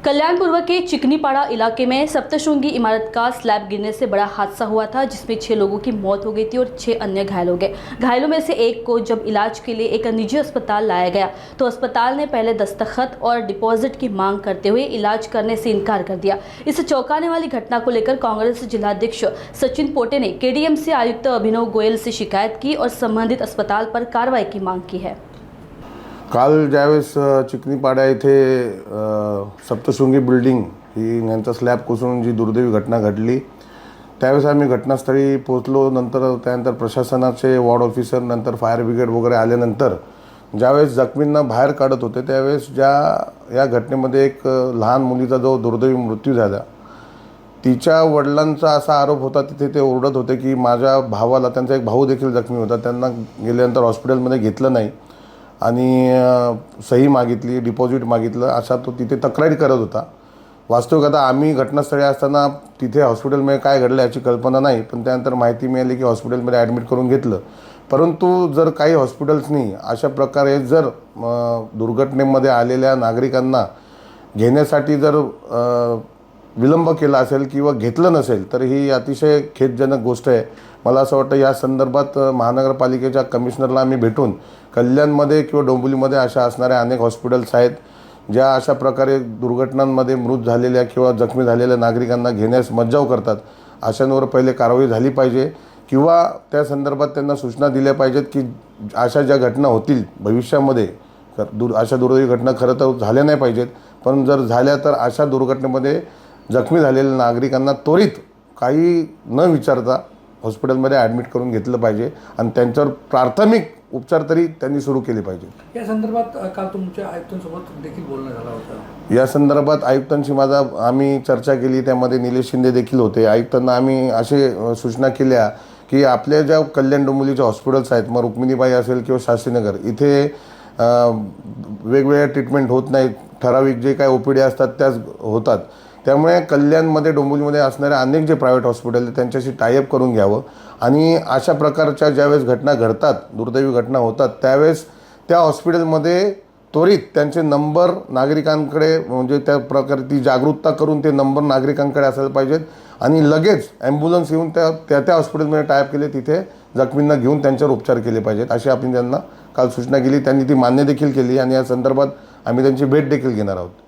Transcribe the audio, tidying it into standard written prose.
कल्याणपुर के चिकनीपाड़ा इलाके में सप्तशृंगी इमारत का स्लैब गिरने से बड़ा हादसा हुआ था, जिसमें 6 लोगों की मौत हो गई थी और 6 अन्य घायल हो गए। घायलों में से एक को जब इलाज के लिए एक निजी अस्पताल लाया गया तो अस्पताल ने पहले दस्तखत और डिपॉजिट की मांग करते हुए इलाज करने से इनकार कर दिया। इस चौंकाने वाली घटना को लेकर कांग्रेस जिलाध्यक्ष सचिन पोटे ने केडीएमसी आयुक्त अभिनव गोयल से शिकायत की और संबंधित अस्पताल पर कार्रवाई की मांग की है। काल ज्यावेळेस चिकनीपाडा इथे सप्तशृंगी बिल्डिंग ही यांचा स्लॅब कोसळून जी दुर्दैवी घटना घडली त्यावेळेस आम्ही घटनास्थळी पोहोचलो। त्यानंतर प्रशासनाचे वॉर्ड ऑफिसर नंतर फायर ब्रिगेड वगैरे आल्यानंतर ज्यावेळेस जखमींना बाहेर काढत होते त्यावेळेस या घटनेमध्ये एक लहान मुलीचा जो दुर्दैवी मृत्यू झाला, तिच्या वडिलांचा असा आरोप होता, तिथे ते ओरडत होते की माझ्या भावाला, त्यांचा एक भाऊ देखील जखमी होता, त्यांना गेल्यानंतर हॉस्पिटलमध्ये घेतलं नाही आणि सही मागितली, डिपॉझिट मागितलं, असा तो तिथे तक्रारी करत होता। वास्तविक आता आम्ही घटनास्थळी असताना तिथे हॉस्पिटलमध्ये काय घडलं याची कल्पना नाही, पण त्यानंतर माहिती मिळाली की हॉस्पिटलमध्ये ॲडमिट करून घेतलं। परंतु जर काही हॉस्पिटल्सनी अशा प्रकारे जर दुर्घटनेमध्ये आलेल्या नागरिकांना घेण्यासाठी जर विलंब केला असेल किंवा घेतलं नसेल तर ही अतिशय खेदजनक गोष्ट आहे। मला असं वाटतं या संदर्भात महानगरपालिकेच्या कमिशनरला आम्ही भेटून कल्याणमध्ये किंवा डोंबिवलीमध्ये अशा असणाऱ्या अनेक हॉस्पिटल्स आहेत ज्या अशा प्रकारे दुर्घटनांमध्ये मृत झालेल्या किंवा जखमी झालेल्या नागरिकांना घेण्यास मज्जाव करतात, अशांवर पहिले कारवाई झाली पाहिजे किंवा त्या संदर्भात त्यांना सूचना दिल्या पाहिजेत की अशा ज्या घटना होतील भविष्यामध्ये, अशा दुर्दैवी घटना खरं तर झाल्या नाही पाहिजेत, पण जर झाल्या तर अशा दुर्घटनेमध्ये जखमी झालेल्या नागरिकांना त्वरित काही न विचारता हॉस्पिटलमध्ये ॲडमिट करून घेतलं पाहिजे आणि त्यांच्यावर प्राथमिक उपचार तरी त्यांनी सुरू केले पाहिजे। या संदर्भात काल तुमच्या आयुक्तांसोबत देखील बोलणं झालं होतं। या संदर्भात आयुक्तांशी आम्ही चर्चा केली, त्यामध्ये निलेश शिंदे देखील होते। आयुक्तांना आम्ही असे सूचना केल्या की आपल्या ज्या कल्याण डोंबिवलीच्या हॉस्पिटल्स आहेत, मग रुक्मिणीबाई असेल किंवा शास्त्रीनगर, इथे वेगवेगळ्या ट्रीटमेंट होत नाहीत, ठराविक जे काय ओपीडी असतात त्याच होतात। त्यामुळे कल्याणमध्ये डोंबिवलीमध्ये असणारे अनेक जे प्रायव्हेट हॉस्पिटल आहेत त्यांच्याशी टायअप करून घ्यावं आणि अशा प्रकारच्या ज्यावेळेस घटना घडतात, दुर्दैवी घटना होतात, त्यावेळेस त्या हॉस्पिटलमध्ये त्वरित त्यांचे नंबर नागरिकांकडे, म्हणजे त्या प्रकारे ती जागरूकता करून ते नंबर नागरिकांकडे असायला पाहिजेत आणि लगेच ॲम्ब्युलन्स येऊन त्या हॉस्पिटलमध्ये टायअप केले, तिथे जखमींना घेऊन त्यांच्यावर उपचार केले पाहिजेत, अशी आपण त्यांना काल सूचना केली। त्यांनी ती मान्य देखील केली आणि या संदर्भात आम्ही त्यांची भेट देखील घेणार आहोत।